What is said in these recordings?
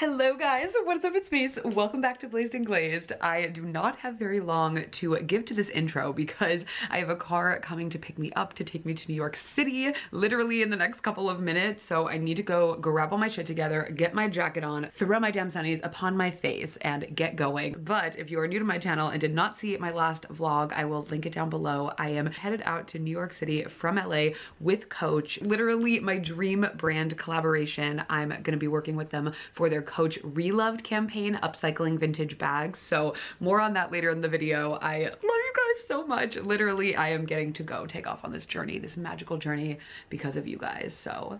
Hello guys, what's up? It's Mace. Welcome back to Blazed and Glazed. I do not have very long to give to this intro because I have a car coming to pick me up to take me to New York City literally in the next couple of minutes. So I need to go grab all my shit together, get my jacket on, throw my damn sunnies upon my face and get going. But if you are new to my channel and did not see my last vlog, I will link it down below. I am headed out to New York City from LA with Coach. Literally my dream brand collaboration. I'm gonna be working with them for their Coach Reloved campaign, upcycling vintage bags. So more on that later in the video. I love you guys so much. Literally, I am getting to go take off on this journey, this magical journey because of you guys. So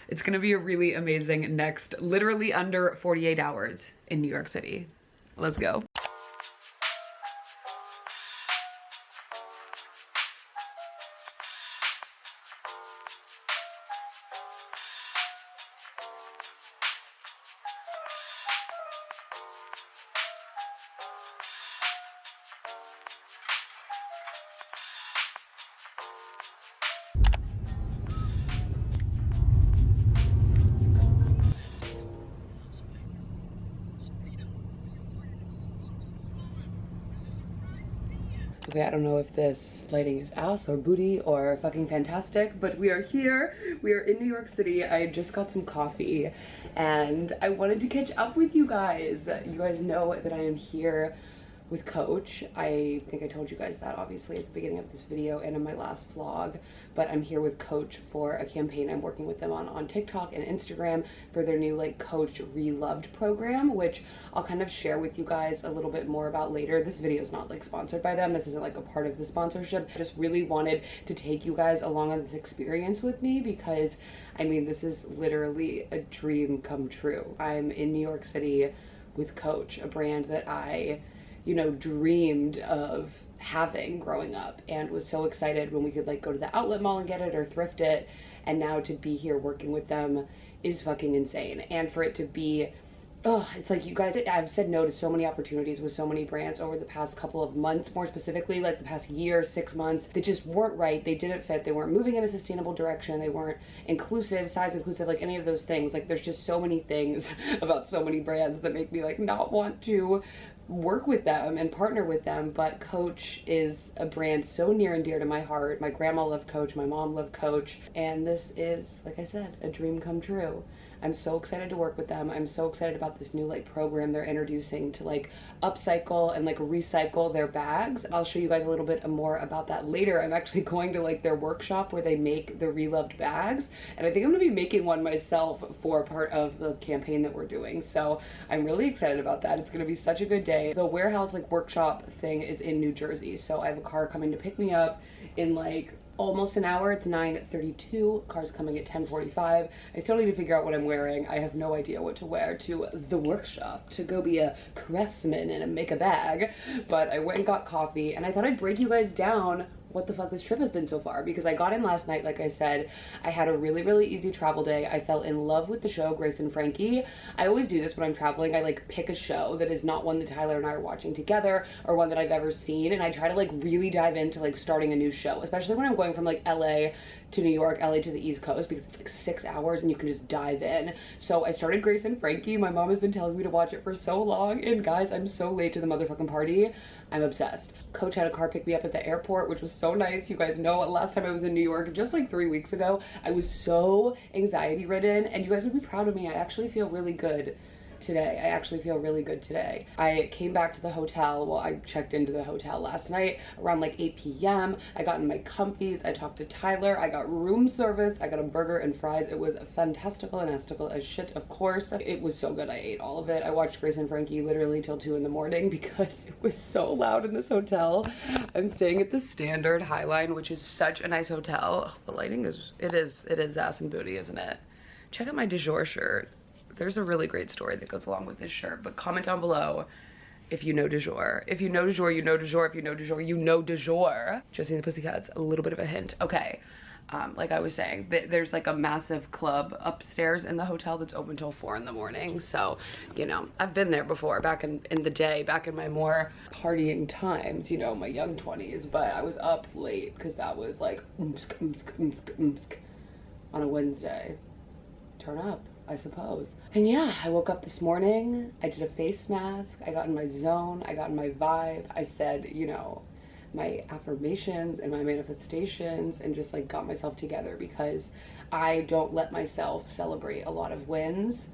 it's gonna be a really amazing next, literally under 48 hours in New York City. Let's go. Okay, I don't know if this lighting is ass or booty or fucking fantastic, but we are here. We are in New York City. I just got some coffee and I wanted to catch up with you guys. You guys know that I am here with Coach. I think I told you guys that obviously at the beginning of this video and in my last vlog, but I'm here with Coach for a campaign I'm working with them on TikTok and Instagram for their new like Coach Reloved program, which I'll kind of share with you guys a little bit more about later. This video is not like sponsored by them. This isn't like a part of the sponsorship. I just really wanted to take you guys along on this experience with me because I mean, this is literally a dream come true. I'm in New York City with Coach, a brand that I dreamed of having growing up and was so excited when we could like go to the outlet mall and get it or thrift it, and now to be here working with them is fucking insane. And for it to be, oh, it's like you guys, I've said no to so many opportunities with so many brands over the past couple of months, more specifically like the past year, 6 months, that just weren't right. They didn't fit. They weren't moving in a sustainable direction. They weren't inclusive, size inclusive, like any of those things. Like there's just so many things about so many brands that make me like not want to work with them and partner with them. But Coach is a brand so near and dear to my heart. My grandma loved Coach, my mom loved Coach, and this is, like I said, a dream come true. I'm so excited to work with them. I'm so excited about this new like program they're introducing to like upcycle and like recycle their bags. I'll show you guys a little bit more about that later. I'm actually going to like their workshop where they make the reloved bags, and I think I'm gonna be making one myself for part of the campaign that we're doing. So I'm really excited about that. It's gonna be such a good day. The warehouse like workshop thing is in New Jersey, so I have a car coming to pick me up in like almost an hour. It's 9:32. Car's coming at 10:45. I still need to figure out what I'm wearing. I have no idea what to wear to the workshop to go be a craftsman and make a bag, but I went and got coffee and I thought I'd break you guys down what the fuck this trip has been so far, because I got in last night. Like I said, I had a really easy travel day. I fell in love with the show Grace and Frankie. I always do this when I'm traveling. I like pick a show that is not one that Tyler and I are watching together or one that I've ever seen, and I try to like really dive into like starting a new show, especially when I'm going from like LA to New York, LA to the East Coast, because it's like 6 hours and you can just dive in. So I started Grace and Frankie. My mom has been telling me to watch it for so long, and guys, I'm so late to the motherfucking party. I'm obsessed. Coach had a car pick me up at the airport, which was so nice. You guys know last time I was in New York, just like 3 weeks ago, I was so anxiety ridden, and you guys would be proud of me. I actually feel really good today. I actually feel really good today. I came back to the hotel. Well, I checked into the hotel last night around like 8 p.m. I got in my comfies. I talked to Tyler. I got room service. I got a burger and fries. It was fantastical and estical as shit, of course. It was so good. I ate all of it. I watched Grace and Frankie literally till 2 in the morning because it was so loud in this hotel. I'm staying at the Standard Highline, which is such a nice hotel. Oh, the lighting is, it is ass and booty, isn't it? Check out my du jour shirt. There's a really great story that goes along with this shirt, but comment down below if you know du jour. If you know du jour, you know du jour. If you know du jour, you know du jour. Josie and the Pussycats, a little bit of a hint. Okay, like I was saying, there's like a massive club upstairs in the hotel that's open till 4 in the morning. So, you know, I've been there before back in the day, back in my more partying times, you know, my young 20s, but I was up late because that was like on a Wednesday. Turn up. I suppose. And yeah, I woke up this morning, I did a face mask, I got in my zone, I got in my vibe, I said, you know, my affirmations and my manifestations, and just like got myself together, because I don't let myself celebrate a lot of wins.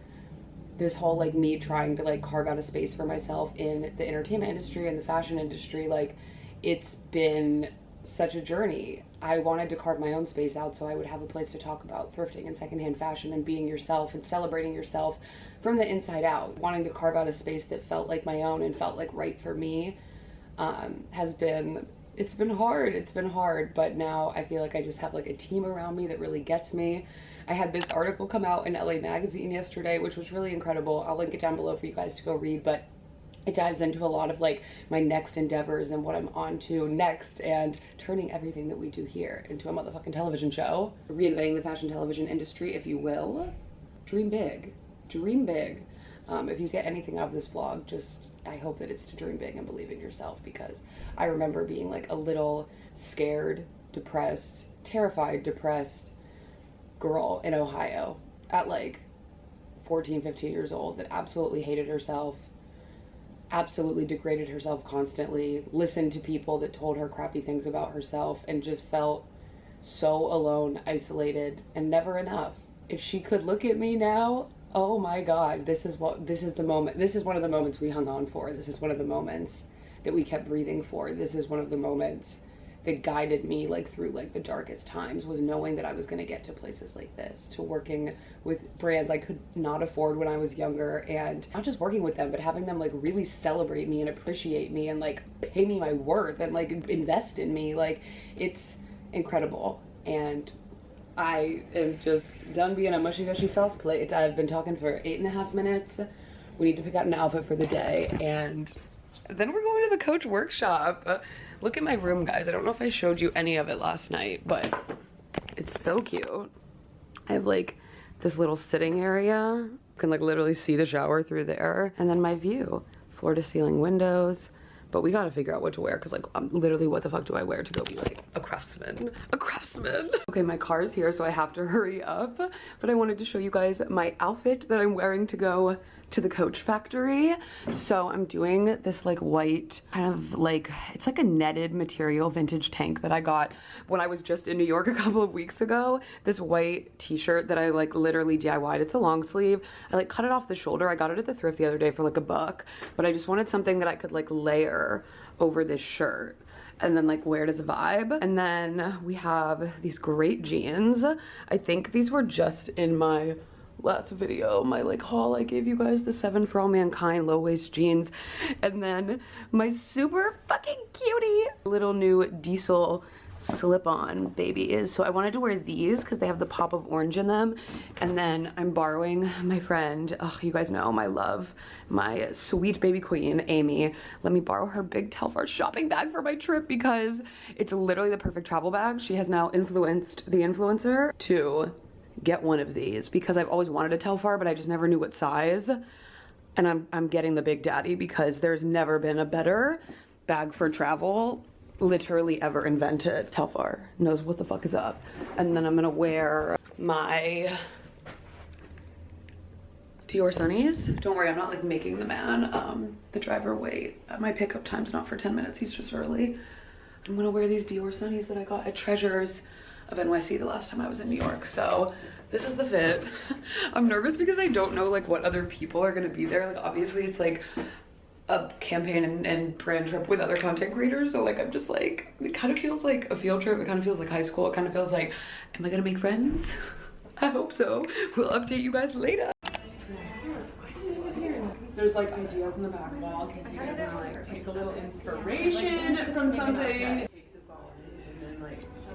This whole like me trying to like carve out a space for myself in the entertainment industry and the fashion industry, like it's been such a journey. I wanted to carve my own space out so I would have a place to talk about thrifting and secondhand fashion and being yourself and celebrating yourself from the inside out. Wanting to carve out a space that felt like my own and felt like right for me it's been hard, but now I feel like I just have like a team around me that really gets me. I had this article come out in LA Magazine yesterday, which was really incredible. I'll link it down below for you guys to go read, but it dives into a lot of like my next endeavors and what I'm on to next, and turning everything that we do here into a motherfucking television show. Reinventing the fashion television industry, if you will. Dream big. Dream big. If you get anything out of this vlog, just I hope that it's to dream big and believe in yourself, because I remember being like a little scared, depressed, terrified, depressed girl in Ohio at like 14, 15 years old that absolutely hated herself, absolutely degraded herself constantly, listened to people that told her crappy things about herself, and just felt so alone, isolated, and never enough. If she could look at me now, oh my God, this is one of the moments we hung on for. This is one of the moments that we kept breathing for. This is one of the moments that guided me like through like the darkest times, was knowing that I was gonna get to places like this, to working with brands I could not afford when I was younger, and not just working with them, but having them like really celebrate me and appreciate me and like pay me my worth and like invest in me. Like, it's incredible. And I am just done being a mushy-gushy sauce plate. I've been talking for 8.5 minutes. We need to pick out an outfit for the day, and then we're going to the Coach workshop. Look at my room, guys. I don't know if I showed you any of it last night, but it's so cute. I have like this little sitting area. You can like literally see the shower through there. And then my view, floor to ceiling windows. But we gotta figure out what to wear, because like literally what the fuck do I wear to go be like a craftsman? A craftsman. Okay, my car's here, so I have to hurry up. But I wanted to show you guys my outfit that I'm wearing to go to the Coach factory. So I'm doing this like white kind of like, it's like a netted material vintage tank that I got when I was just in New York a couple of weeks ago. This white t-shirt that I like literally DIY'd. It's a long sleeve. I like cut it off the shoulder. I got it at the thrift the other day for like $1, but I just wanted something that I could like layer over this shirt and then like wear it as a vibe. And then we have these great jeans. I think these were just in my last video, my like haul I gave you guys, the 7 for All Mankind low-waist jeans. And then my super fucking cutie little new Diesel slip-on babies. So I wanted to wear these because they have the pop of orange in them. And then I'm borrowing my friend, oh, you guys know my love, my sweet baby queen, Amy. Let me borrow her big Telfar shopping bag for my trip, because it's literally the perfect travel bag. She has now influenced the influencer to get one of these, because I've always wanted a Telfar, but I just never knew what size. And I'm getting the Big Daddy, because there's never been a better bag for travel literally ever invented. Telfar knows what the fuck is up. And then I'm gonna wear my Dior Sunnies. Don't worry, I'm not like making the man, the driver wait. My pickup time's not for 10 minutes, he's just early. I'm gonna wear these Dior Sunnies that I got at Treasures of NYC the last time I was in New York. So this is the fit. I'm nervous because I don't know like what other people are gonna be there. Like obviously it's like a campaign and brand trip with other content creators, so like I'm just like, it kind of feels like a field trip. It kind of feels like high school. It kind of feels like, am I gonna make friends? I hope so. We'll update you guys later. There's like ideas in the back wall in case you guys want to like take a little inspiration from something.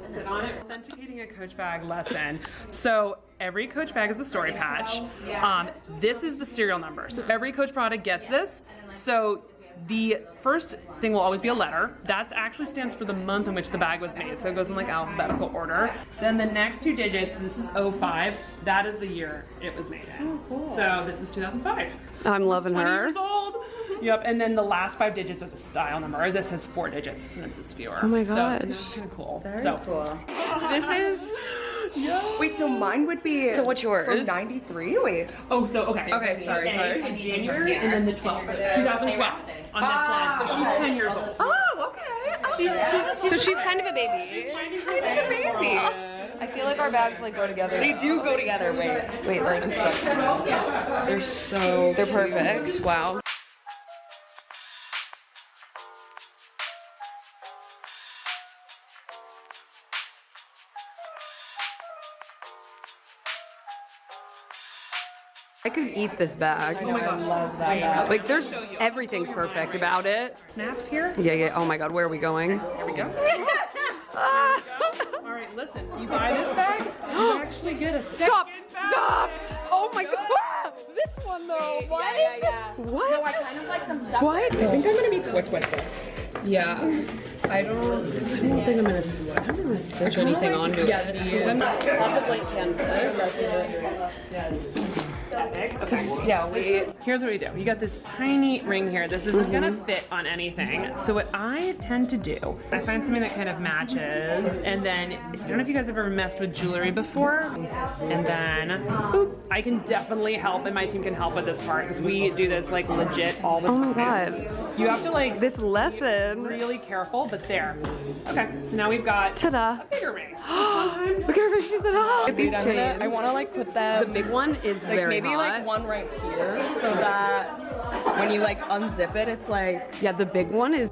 Sit on it. Authenticating a Coach bag lesson. So every Coach bag is the story patch. This is the serial number. So every Coach product gets this. So the first thing will always be a letter. That actually stands for the month in which the bag was made. So it goes in like alphabetical order. Then the next 2 digits, this is 05. That is the year it was made in. Oh, cool. So this is 2005. I'm loving 20 her. 20 years old. Yep, and then the last 5 digits are the style number. This has 4 digits since it's fewer. Oh my God. So that's kind of cool. Very so cool. This is Yeah. Wait, so mine would be. So what's yours? From 93? Wait. Oh, so okay. Okay, sorry. So January and then the 12th. So 2012 on this one. So she's 10 years old. Oh, okay. So she's kind of a baby. She's kind of a baby. I feel like our bags like go together. They do go together. Wait, like I'm stuck. They're perfect. Wow. I could eat this bag. Oh my gosh, I love that bag. Like there's everything's perfect about it. Snaps here. Yeah. Oh my god, where are we going? Here we go. All right, listen. So you buy this bag, you actually get a second bag. Stop! Oh my god! This one though. What? Yeah. What? No, I kind of like them separate. What? I think I'm gonna be quick with this. Yeah. I don't think I'm gonna stitch anything onto it. Lots of blank canvas. Yes. Okay. Yeah, here's what we do. You got this tiny ring here. This isn't gonna fit on anything. So what I tend to do, I find something that kind of matches, and then, I don't know if you guys have ever messed with jewelry before, and then, boop, I can definitely help, and my team can help with this part, because we do this like legit all the time. Oh my god. You have to like, This lesson. really careful, but there. Okay, so now we've got Ta-da. a bigger ring. So sometimes, Look at her, she said, oh. Get these chains. I want to like put them. The big one is Like very maybe hot. like one right here, so that when you like unzip it, it's like. Yeah, the big one is.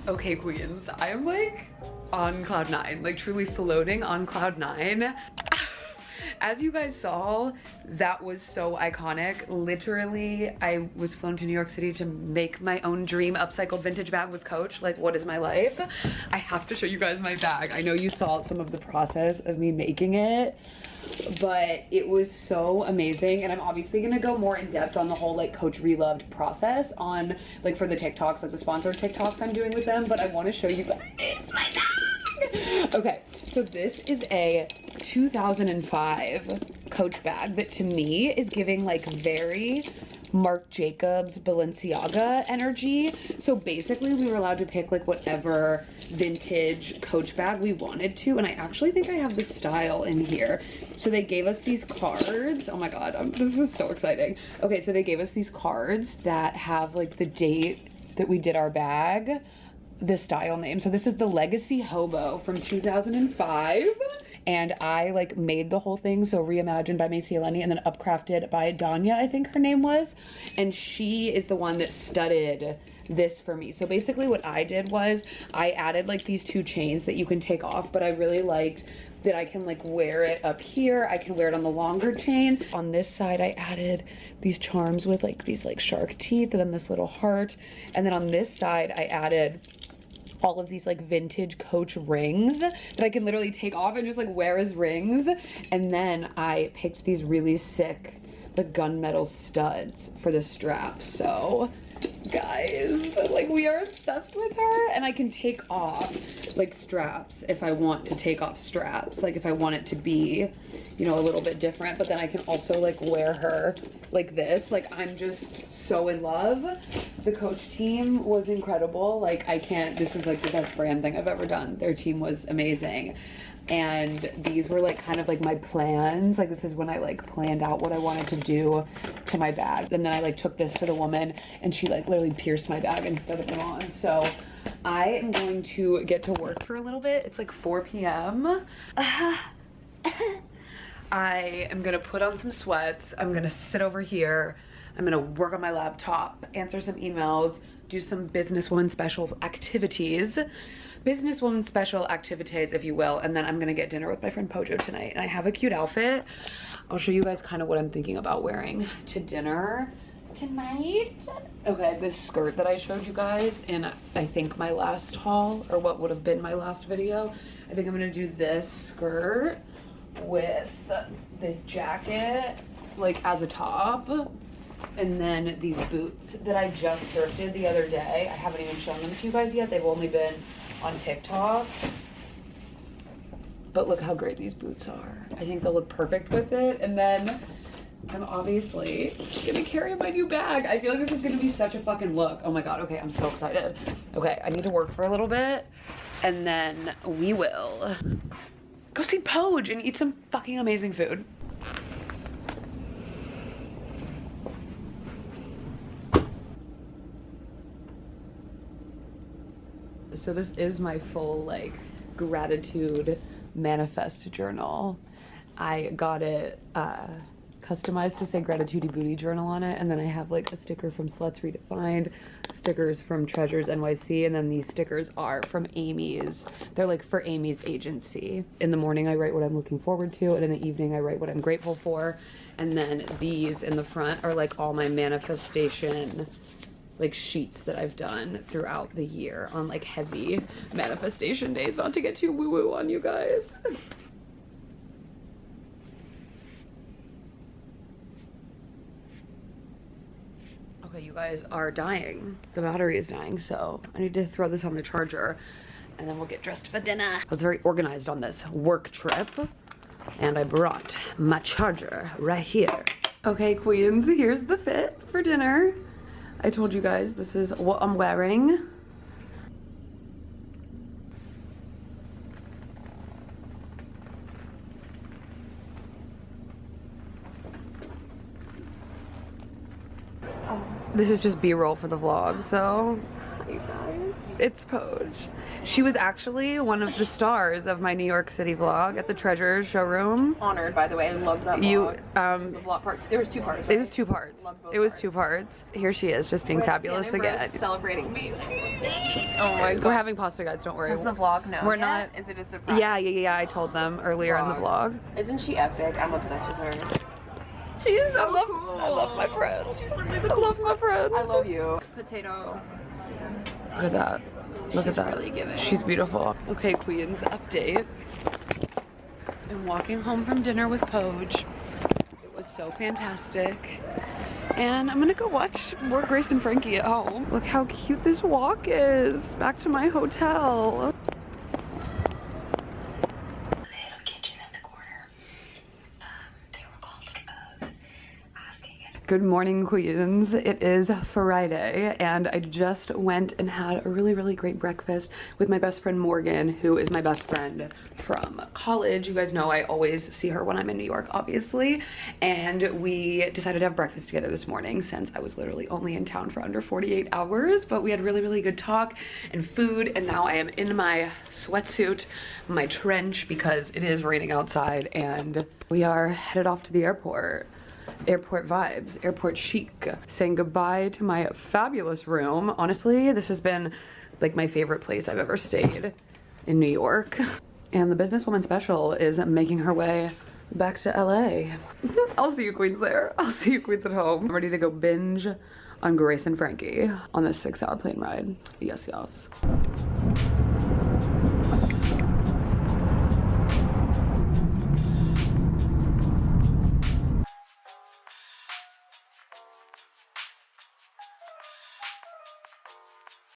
Okay, queens, I am like on cloud 9, like truly floating on cloud 9. As you guys saw, that was so iconic. Literally, I was flown to New York City to make my own dream upcycled vintage bag with Coach. Like, what is my life? I have to show you guys my bag. I know you saw some of the process of me making it, but it was so amazing. And I'm obviously gonna go more in depth on the whole like Coach Reloved process on like for the TikToks, like the sponsored TikToks I'm doing with them, but I wanna show you guys my bag. Okay, so this is a 2005 Coach bag that to me is giving like very Marc Jacobs Balenciaga energy. So basically we were allowed to pick like whatever vintage Coach bag we wanted to, and I actually think I have the style in here. So they gave us these cards. Oh my god, this was so exciting. Okay, so they gave us these cards that have like the date that we did our bag, the style name. So this is the Legacy Hobo from 2005. And I like made the whole thing, so reimagined by Macy and then upcrafted by Danya, I think her name was. And she is the one that studded this for me. So basically what I did was I added like these two chains that you can take off, but I really liked that I can like wear it up here. I can wear it on the longer chain. On this side, I added these charms with like these like shark teeth and then this little heart. And then on this side, I added all of these like vintage Coach rings that I can literally take off and just like wear as rings. And then I picked these really sick like gunmetal studs for the strap. So guys, like we are obsessed with her, and I can take off like straps if I want to take off straps, like if I want it to be, you know, a little bit different, but then I can also like wear her like this. Like I'm just so in love. The Coach team was incredible. Like this is like the best brand thing I've ever done. Their team was amazing. And these were like kind of like my plans. Like this is when I like planned out what I wanted to do to my bag. And then I like took this to the woman and she like literally pierced my bag and stuck them on. So I am going to get to work for a little bit. It's like 4 p.m. I am gonna put on some sweats. I'm gonna sit over here. I'm gonna work on my laptop, answer some emails, do some businesswoman special activities. Businesswoman special activities, if you will, and then I'm gonna get dinner with my friend Pojo tonight. And I have a cute outfit. I'll show you guys kind of what I'm thinking about wearing to dinner tonight. Okay, this skirt that I showed you guys in I think my last haul, or what would have been my last video. I think I'm gonna do this skirt with this jacket like as a top, and then these boots that I just thrifted the other day. I haven't even shown them to you guys yet. They've only been on TikTok. But look how great these boots are. I think they'll look perfect with it. And then I'm obviously gonna carry my new bag. I feel like this is gonna be such a fucking look. Oh my god, okay, I'm so excited. Okay, I need to work for a little bit and then we will go see Poge and eat some fucking amazing food. So this is my full like gratitude manifest journal. I got it customized to say gratitude booty journal on it, and then I have like a sticker from Sluts Redefined, stickers from Treasures NYC, and then these stickers are from Amy's. They're like for Amy's agency. In the morning I write what I'm looking forward to, and in the evening I write what I'm grateful for, and then these in the front are like all my manifestation like sheets that I've done throughout the year on like heavy manifestation days, not to get too woo-woo on you guys. Okay, you guys are dying. The battery is dying, so I need to throw this on the charger and then we'll get dressed for dinner. I was very organized on this work trip and I brought my charger right here. Okay, queens, here's the fit for dinner. I told you guys this is what I'm wearing. This is just B-roll for the vlog, so hi you guys. It's Poge. She was actually one of the stars of my New York City vlog at the Treasure showroom. Honored, by the way. I loved that vlog. The vlog part. There was 2 parts. Right? It was 2 parts. It was 2 parts. Here she is, just being fabulous again. Celebrating Macy. Oh my god. We're having pasta, guys. Don't worry. Does the vlog know? We're not. Is it a surprise? Yeah. I told them earlier in the vlog. Isn't she epic? I'm obsessed with her. She's so cool. I love my friends. I love my friends. I love you. Potato. Look at that. Look at that. Really giving. She's beautiful. Okay, queens, update. I'm walking home from dinner with Poge. It was so fantastic. And I'm gonna go watch more Grace and Frankie at home. Look how cute this walk is. Back to my hotel. Good morning, queens. It is Friday, and I just went and had a really great breakfast with my best friend Morgan, who is my best friend from college. You guys know I always see her when I'm in New York, obviously, and we decided to have breakfast together this morning since I was literally only in town for under 48 hours, but we had really good talk and food, and now I am in my sweatsuit, my trench, because it is raining outside, and we are headed off to the airport. Airport vibes, airport chic, saying goodbye to my fabulous room. Honestly, this has been like my favorite place I've ever stayed in New York. And the businesswoman special is making her way back to LA. I'll see you queens there. I'll see you queens at home. I'm ready to go binge on Grace and Frankie on this 6-hour plane ride. Yes.